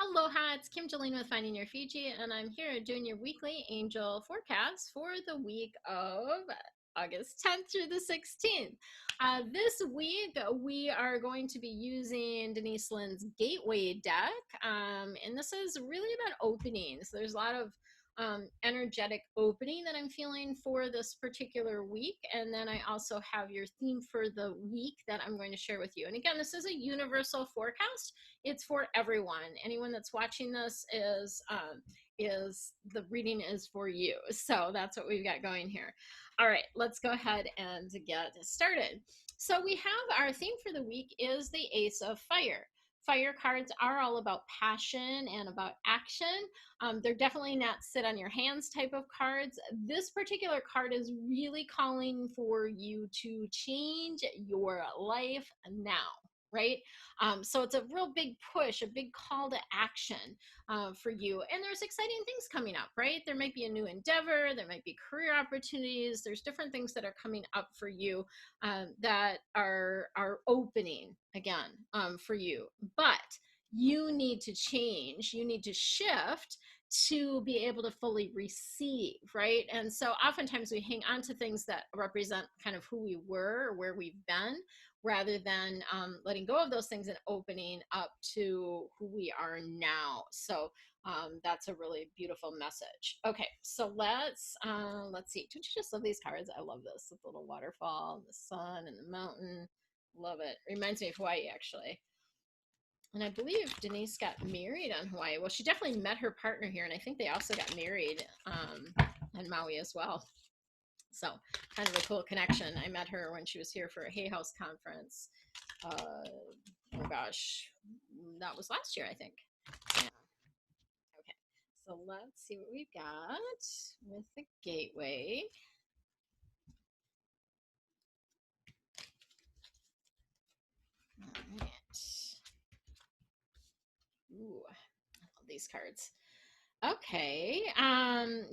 Aloha, it's Kim Julen with Finding Your Fiji, and I'm here doing your weekly angel forecast for the week of August 10th through the 16th. This week, we are going to be using Denise Lynn's Gateway deck, and this is really about openings. There's a lot of energetic opening that I'm feeling for this particular week. And then I also have your theme for the week that I'm going to share with you. And again, this is a universal forecast. It's for everyone. Anyone that's watching this is the reading is for you. So that's what we've got going here. All right, let's go ahead and get started. So we have our theme for the week is the Ace of Fire. Fire cards are all about passion and about action. They're definitely not sit on your hands type of cards. This particular card is really calling for you to change your life now, right? So it's a real big push, a big call to action for you. And there's exciting things coming up, right? There might be a new endeavor, there might be career opportunities, there's different things that are coming up for you that are opening again for you. But you need to change, you need to shift to be able to fully receive, right? And so oftentimes we hang on to things that represent kind of who we were or where we've been, rather than letting go of those things and opening up to who we are now. So that's a really beautiful message. Okay, so let's see. Don't you just love these cards? I love this with the little waterfall, the sun, and the mountain. Love it. Reminds me of Hawaii, actually. And I believe Denise got married on Hawaii. Well, she definitely met her partner here, and I think they also got married on Maui as well. So kind of a cool connection. I met her when she was here for a Hay House conference. Oh gosh, that was last year, I think. Yeah. Okay, so let's see what we've got with the gateway. All right. Ooh, I love these cards. Okay,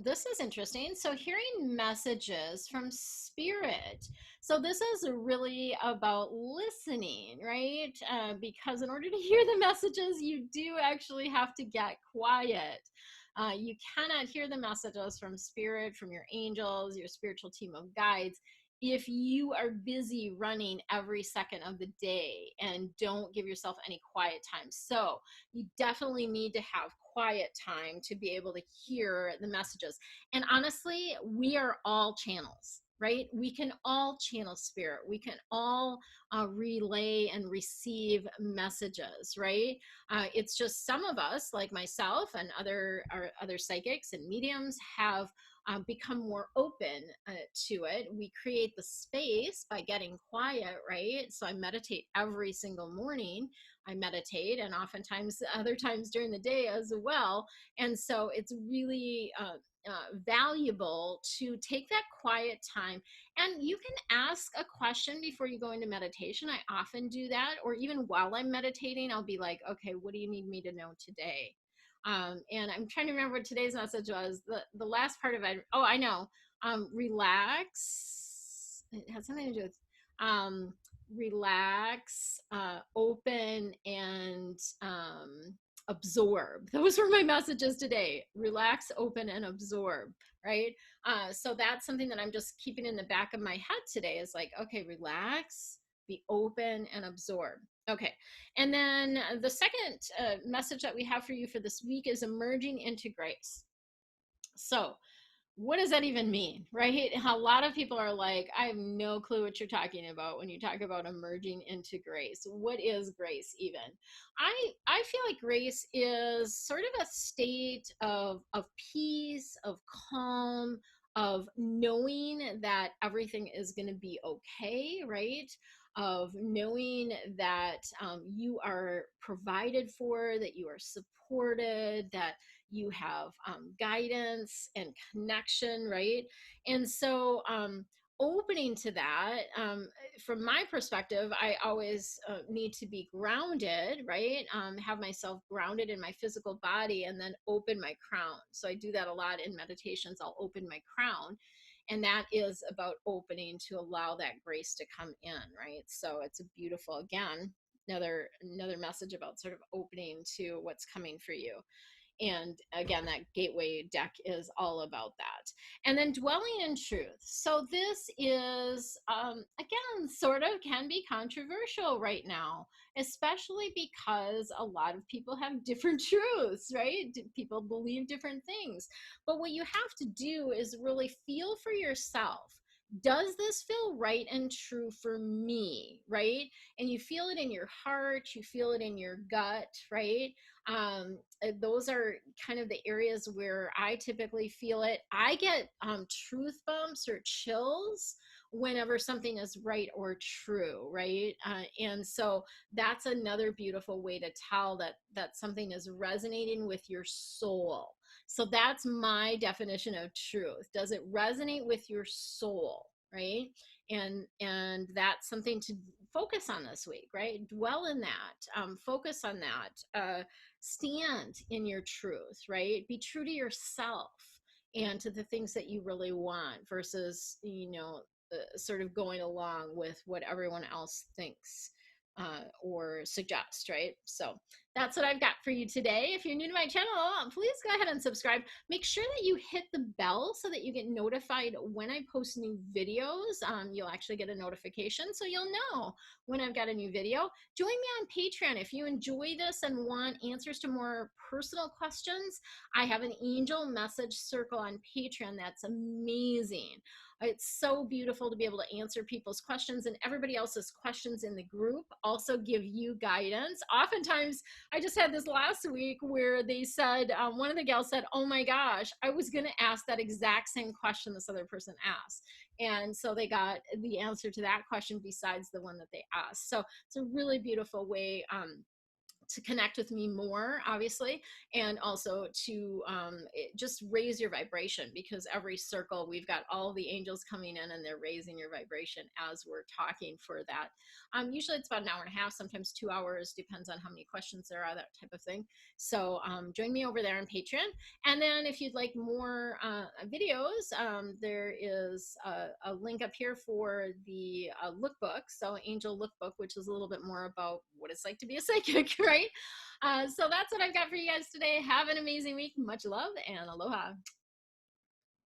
this is interesting. So hearing messages from spirit. So this is really about listening, right? Because in order to hear the messages, you do actually have to get quiet. You cannot hear the messages from spirit, from your angels, your spiritual team of guides, if you are busy running every second of the day and don't give yourself any quiet time. So you definitely need to have quiet time to be able to hear the messages. And honestly, we are all channels, right? We can all channel spirit. We can all relay and receive messages, right? It's just some of us, like myself and other psychics and mediums, have become more open to it. We create the space by getting quiet, right? So I meditate every single morning. I meditate, and oftentimes other times during the day as well. And so it's really valuable to take that quiet time. And you can ask a question before you go into meditation. I often do that, or even while I'm meditating, I'll be like, okay, what do you need me to know today? And I'm trying to remember what today's message was. The last part of it, oh, I know. Relax. It has something to do with relax, open, and absorb. Those were my messages today. Relax, open, and absorb, right? So that's something that I'm just keeping in the back of my head today is like, okay, relax, be open, and absorb. Okay. And then the second message that we have for you for this week is emerging into grace. So, what does that even mean, right? A lot of people are like, I have no clue what you're talking about when you talk about emerging into grace. What is grace even? I feel like grace is sort of a state of peace, of calm, of knowing that everything is going to be okay, right? Of knowing that you are provided for, that you are supported, that you have guidance and connection, right? And so opening to that, from my perspective, I always need to be grounded, right? Have myself grounded in my physical body and then open my crown. So I do that a lot in meditations. I'll open my crown, and that is about opening to allow that grace to come in, right? So it's a beautiful, again, another message about sort of opening to what's coming for you. And again, that gateway deck is all about that. And then dwelling in truth. So this is, again, sort of can be controversial right now, especially because a lot of people have different truths, right? People believe different things. But what you have to do is really feel for yourself. Does this feel right and true for me, right? And you feel it in your heart, you feel it in your gut, right? Those are kind of the areas where I typically feel it. I get truth bumps or chills whenever something is right or true, right? And so that's another beautiful way to tell that something is resonating with your soul. So that's my definition of truth. Does it resonate with your soul, right? And that's something to focus on this week, right? Dwell in that, focus on that, stand in your truth, right? Be true to yourself and to the things that you really want versus, sort of going along with what everyone else thinks or suggests, right? So that's what I've got for you today. If you're new to my channel, please go ahead and subscribe. Make sure that you hit the bell so that you get notified when I post new videos. You'll actually get a notification, so you'll know when I've got a new video. Join me on Patreon. If you enjoy this and want answers to more personal questions, I have an angel message circle on Patreon that's amazing. It's so beautiful to be able to answer people's questions, and everybody else's questions in the group also give you guidance. Oftentimes, I just had this last week where they said, one of the gals said, oh my gosh, I was going to ask that exact same question this other person asked. And so they got the answer to that question besides the one that they asked. So it's a really beautiful way to connect with me more, obviously, and also to just raise your vibration, because every circle we've got all the angels coming in and they're raising your vibration as we're talking for that. Usually it's about an hour and a half, sometimes 2 hours, depends on how many questions there are, that type of thing. So join me over there on Patreon. And then if you'd like more videos, there is a link up here for the lookbook. So Angel Lookbook, which is a little bit more about what it's like to be a psychic, right? So that's what I've got for you guys today. Have an amazing week. Much love and aloha.